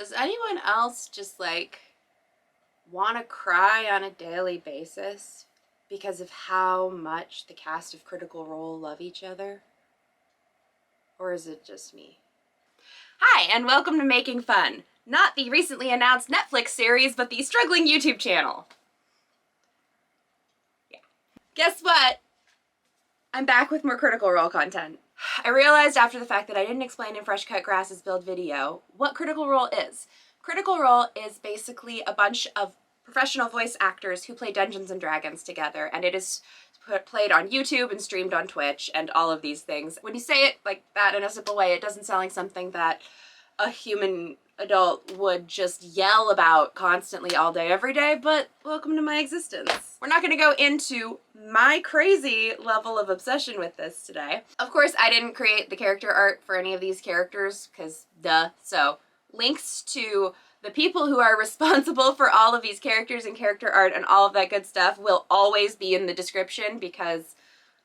Does anyone else just like want to cry on a daily basis because of how much the cast of Critical Role love each other? Or is it just me? Hi, and welcome to Making Fun. Not the recently announced Netflix series, but the struggling YouTube channel. Yeah. Guess what? I'm back with more Critical Role content. I realized after the fact that I didn't explain in Fresh Cut Grass's build video what Critical Role is. Critical Role is basically a bunch of professional voice actors who play Dungeons and Dragons together, and it is played on YouTube and streamed on Twitch and all of these things. When you say it like that in a simple way, it doesn't sound like something that a human adult would just yell about constantly all day every day, but welcome to my existence. We're not going to go into my crazy level of obsession with this today. Of course, I didn't create the character art for any of these characters, because duh. So links to the people who are responsible for all of these characters and character art and all of that good stuff will always be in the description, because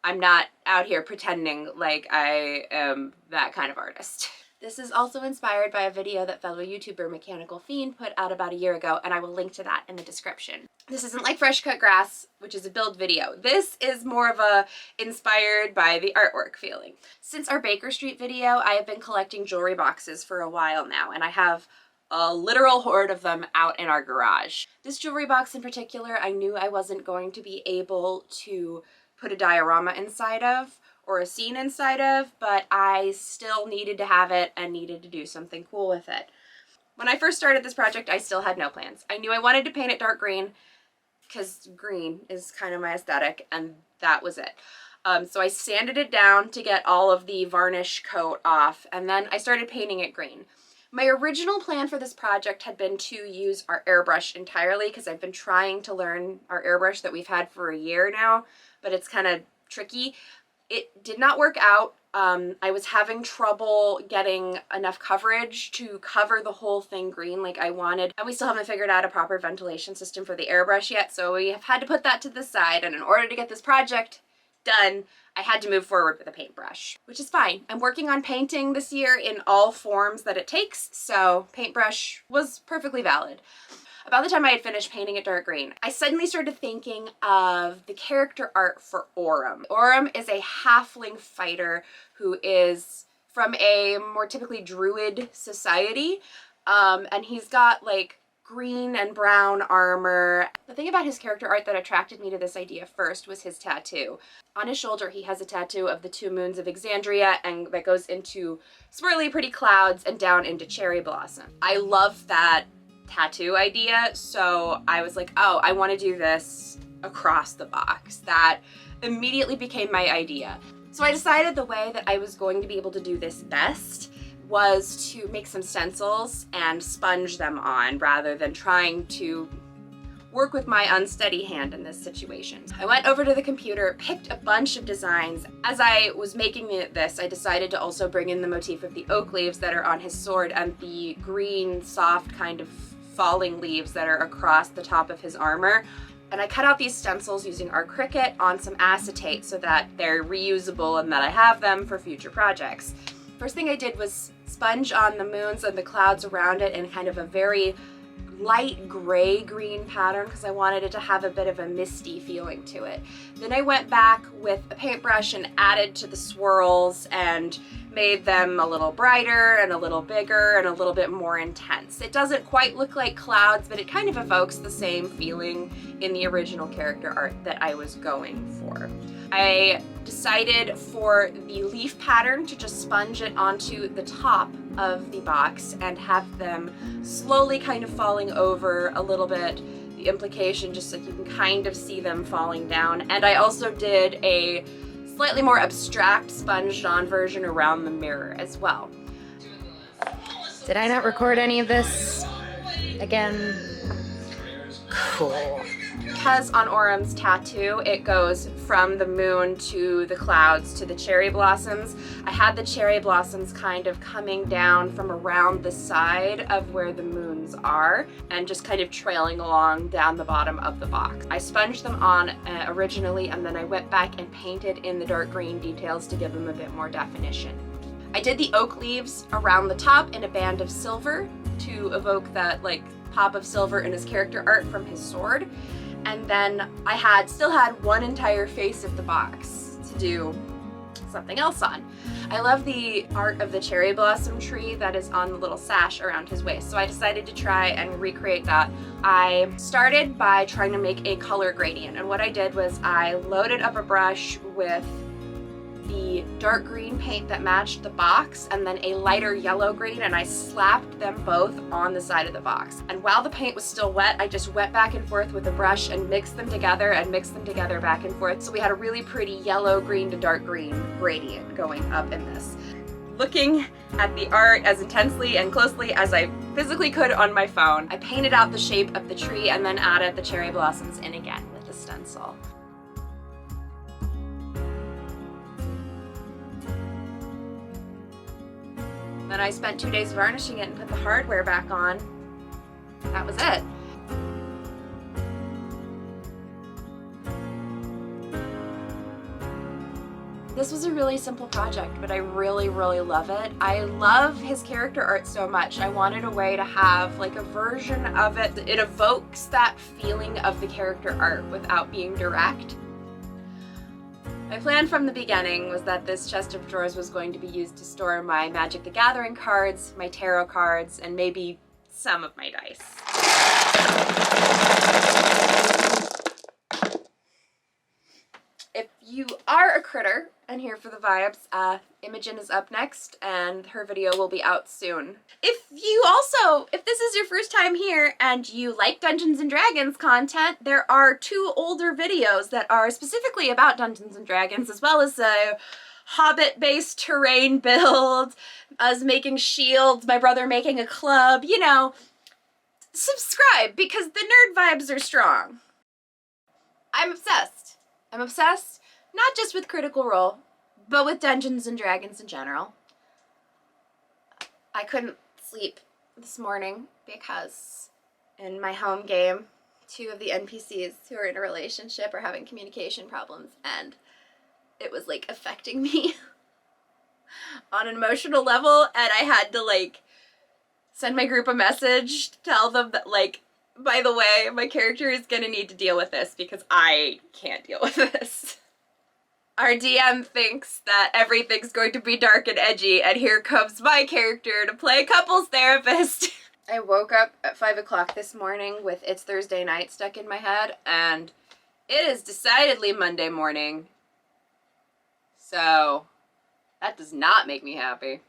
I'm not out here pretending like I am that kind of artist. This is also inspired by a video that fellow YouTuber Mechanical Fiend put out about a year ago, and I will link to that in the description. This isn't like Fresh Cut Grass, which is a build video. This is more of a inspired by the artwork feeling. Since our Baker Street video, I have been collecting jewelry boxes for a while now, and I have a literal horde of them out in our garage. This jewelry box in particular, I knew I wasn't going to be able to put a diorama inside of, or a scene inside of, but I still needed to have it and needed to do something cool with it. When I first started this project, I still had no plans. I knew I wanted to paint it dark green, because green is kind of my aesthetic, and that was it. So I sanded it down to get all of the varnish coat off, and then I started painting it green. My original plan for this project had been to use our airbrush entirely, because I've been trying to learn our airbrush that we've had for a year now, but it's kind of tricky. It did not work out. I was having trouble getting enough coverage to cover the whole thing green like I wanted, and we still haven't figured out a proper ventilation system for the airbrush yet, so we have had to put that to the side, and in order to get this project done, I had to move forward with a paintbrush, which is fine. I'm working on painting this year in all forms that it takes, so paintbrush was perfectly valid. About the time I had finished painting it dark green, I suddenly started thinking of the character art for Orym. Orym is a halfling fighter who is from a more typically druid society, and he's got like green and brown armor. The thing about his character art that attracted me to this idea first was his tattoo. On his shoulder, he has a tattoo of the 2 moons of Exandria, and that goes into swirly pretty clouds and down into cherry blossom. I love that tattoo idea, so I was like, oh, I want to do this across the box. That immediately became my idea. So I decided the way that I was going to be able to do this best was to make some stencils and sponge them on rather than trying to work with my unsteady hand in this situation. I went over to the computer, picked a bunch of designs. As I was making this, I decided to also bring in the motif of the oak leaves that are on his sword and the green, soft kind of falling leaves that are across the top of his armor. And I cut out these stencils using our Cricut on some acetate so that they're reusable and that I have them for future projects. First thing I did was sponge on the moons and the clouds around it in kind of a very light gray-green pattern because I wanted it to have a bit of a misty feeling to it. Then I went back with a paintbrush and added to the swirls and made them a little brighter and a little bigger and a little bit more intense. It doesn't quite look like clouds, but it kind of evokes the same feeling in the original character art that I was going for. I decided for the leaf pattern to just sponge it onto the top of the box and have them slowly kind of falling over a little bit. The implication just so you can kind of see them falling down. And I also did a slightly more abstract sponged on version around the mirror as well. Did I not record any of this? Again? Cool. Because on Orym's tattoo, it goes from the moon to the clouds to the cherry blossoms. I had the cherry blossoms kind of coming down from around the side of where the moons are and just kind of trailing along down the bottom of the box. I sponged them on originally, and then I went back and painted in the dark green details to give them a bit more definition. I did the oak leaves around the top in a band of silver to evoke that like pop of silver in his character art from his sword. And then I still had one entire face of the box to do something else on. I love the art of the cherry blossom tree that is on the little sash around his waist, so I decided to try and recreate that. I started by trying to make a color gradient, and what I did was I loaded up a brush with the dark green paint that matched the box and then a lighter yellow green, and I slapped them both on the side of the box. And while the paint was still wet, I just went back and forth with the brush and mixed them together back and forth. So we had a really pretty yellow green to dark green gradient going up in this. Looking at the art as intensely and closely as I physically could on my phone, I painted out the shape of the tree and then added the cherry blossoms in again with the stencil. Then I spent 2 days varnishing it and put the hardware back on. That was it. This was a really simple project, but I really, really love it. I love his character art so much. I wanted a way to have like a version of it. It evokes that feeling of the character art without being direct. My plan from the beginning was that this chest of drawers was going to be used to store my Magic the Gathering cards, my tarot cards, and maybe some of my dice. If you are a critter and here for the vibes, Imogen is up next and her video will be out soon. If this is your first time here and you like Dungeons & Dragons content, there are 2 older videos that are specifically about Dungeons & Dragons, as well as a Hobbit-based terrain build, us making shields, my brother making a club, you know. Subscribe because the nerd vibes are strong. I'm obsessed. I'm obsessed not just with Critical Role, but with Dungeons & Dragons in general. I couldn't sleep this morning because in my home game, 2 of the NPCs who are in a relationship are having communication problems, and it was like affecting me on an emotional level, and I had to like send my group a message to tell them that like, by the way, my character is gonna need to deal with this because I can't deal with this. Our DM thinks that everything's going to be dark and edgy, and here comes my character to play couples therapist. I woke up at 5 o'clock this morning with It's Thursday Night stuck in my head, and it is decidedly Monday morning. So, that does not make me happy.